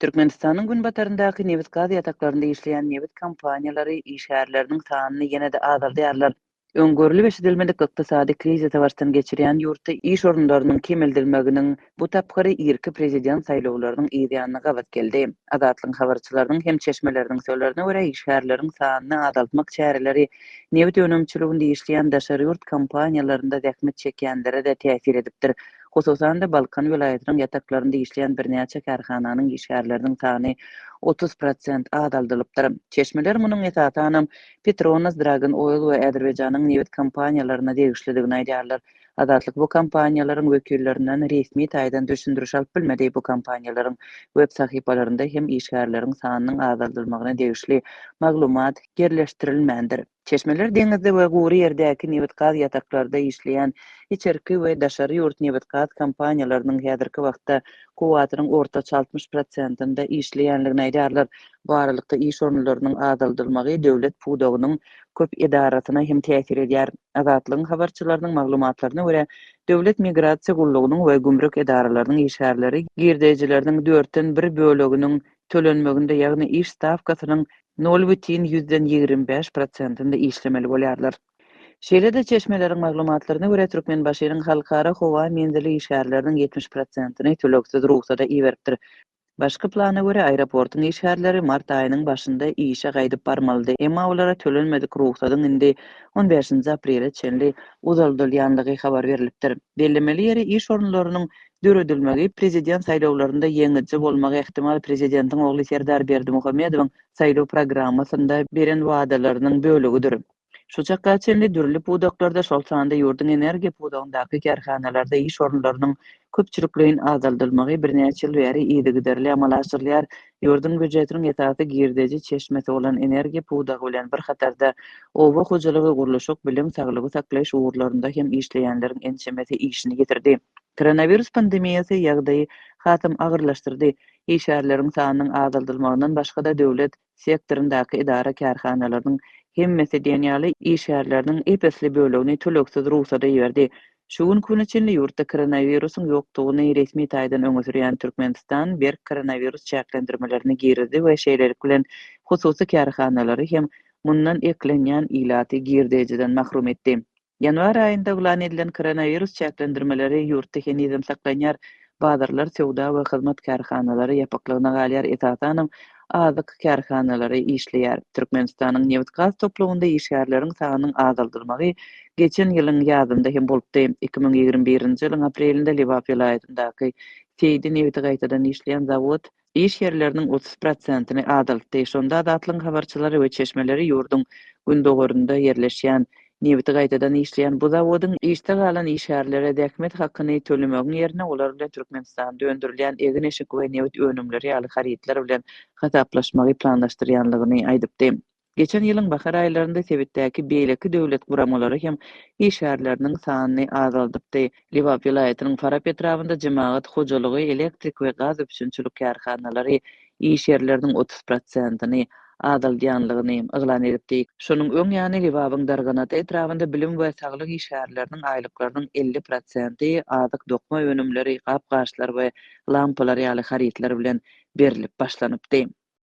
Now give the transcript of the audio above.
Türkmenistan'ın günbatarındaky newit gaz ýataklarynda işleýän newit kompaniýalary işgärleriniň sanyny ýene-de azaldyarlar. Öňgörüli beşdilmelik ykdysady krizise başdan geçirýän ýurtda iş orunlarynyň kemildilmeginiň bu tapgary irki prezident saýlawlarynyň ýa-da gabat geldi. Adatlyň habarçylarynyň hem çeşmeleriniň söýlerine görä işgärleriň sanyny azaltmak çäreleri newit önemçiliginde işleýän daşary ýurt kompaniýalarynda zähmet çekýänlere-de täsir edipdir. Hususan da Balkan vilayatynyň ýataklarynda işleýän birnäçe karhananyň işgärleriniň sany 30% azaldylypdyr. Çeşmeler munyň esasanam Petronas Dragon Oil we Azerbaijanyň newit kompaniýalaryna degişlidigini aýdýarlar. Adatlyk bu kompaniýalaryň wekillerinden resmi taýdan düşündiriş alyp bilmedi. Bu kompaniýalaryň web sahypalarynda hem işgärleriň sanynyň azaldylymagyna degişli maglumat gerleşdirilmändir. Çeşmeler deňizde we gury ýerdäki newit gaz ýataklarynda işleýän içerki we daşary ýurt newit gaz kompaniýalarynyň häzirki wagtda kuwatynyň ortaça 60%-nda işleýänligini aýdýarlar. Bu aralykda iş orunlarynyň azaldylymagy döwlet pudagynyň köp edarasyna hem täsir edýär. Azatlygyň habarçylarynyň maglumatlaryna görä, döwlet migrasiýa gullugynyň we gümrük edaralarynyň işgärleri girdejileriniň 4-den 1 böleginiň tölenmeginde, ýagny iş stavkasynyň 0,25%-nda işlemeli bolýarlar. Şeýle-de çeşmeleriň maglumatlaryna görä Türkmenbaşynyň halkara howa menzili işgärleriniň 70%-ni töleksiz ruhsata iýeripdir. Başga plana görä aeroportyň işgärleri mart aýynyň başynda işe gaýdyp barmalydy. Emma olara tölenmedik ruhsatyň indi 15 aprele çenli uzaldylýanlygy habar berilipdir. Bellemeli ýeri iş orunlarynyň döredilmegi prezident saýlawlarynda ýeňici bolmagy ähtimal prezidentiň ogly Serdar Berdimuhammedowyň saýlaw programmasynda beren wadalarynyň bölegidir. Şu çakka çenli dürli pudaklarda şol sanda ýurdun energiýa pudagyndaky karhanalarda iş orunlarynyň köpçülikliğin azaldylmagy birnäçe ýyl bäri ýygyderli amal aşyrylýar. Ýurdun büdjetiniň ýetadi girdeji çeşmesi bolan energiýa pudagy bilen bir hatarda owa hojalygy gurulşyk bilim saglygy saklaýyş uğurlarynda hem işleýänleriň ençemesi işini getirdi. Koronavirus pandemiýasy ýagdaýy hatym agyrlaşdyrdy. İşgärleriň sanynyň azaldylmagyndan başga da döwlet sektorundaky idara karhanalarynyň hemmesi dünýäli işgärleriniň epesli bölegini töleksiz ruhsata ýerdi. Şu gün köneçenli ýurtda koronavirusyň ýokdugyny resmi taýdan öňe sürýän Türkmenistan bir koronavirus çäklendirmelerini girdi we şeýlerik bilen hususy karhanalary hem mundan eklenýän ilaty girdejiden mahrum etdi. Ýanwar aýynda ulan edilen koronavirus çäklendirmeleri ýurtda henizem saklanýar. Bazarlar, sowda we hyzmat karhanalary ýapyklygyna galýar. Esasanam azyk karhanalary işleýär. Türkmenistanyň newit gaz toplawynda işgärleriň sanynyň azaldylmagy geçen ýylyň ýazynda hem bolupdy. 2021-nji ýylyň aprelinde Liwap vilayatyndaky Seydi newit gaýtadan işleýän zawod iş ýerleriniň 30%-ni azaltdy. Şonda adatlyň habarçylary we çeşmeleri ýurdun gündogorunda ýerleşýän newit gaýtadan işleýän bu zawodyň işde galan işgärlere däkmet hakyny tölemegiň ýerine olar bilen Türkmenistanda döndürilýän egin eşik we newit önümleri ýaly haritler bilen hasaplaşmagy planlaşdyrýanlygyny aýdypdy. Geçen ýylyň bahar aýlarynda Sewitdäki beýleki döwlet guramalary hem işgärleriniň sanyny azaldypdy. Liwap vilayatynyň Farap etrawynda jemaat hojalygy, elektrik we gaz öpüşünçilik karhanalary iş ýerleriniň 30%-ni azaldýanlygyny eglan edipdi. Şonuň öň ýany Liwapyň Darganat etrawynda bilim we saglyk işgärleriniň aýlyklarynyň 50%-i azyk dokma önümleri, gapgaçlar we lampalar ýaly haritler bilen berilip başlanypdy.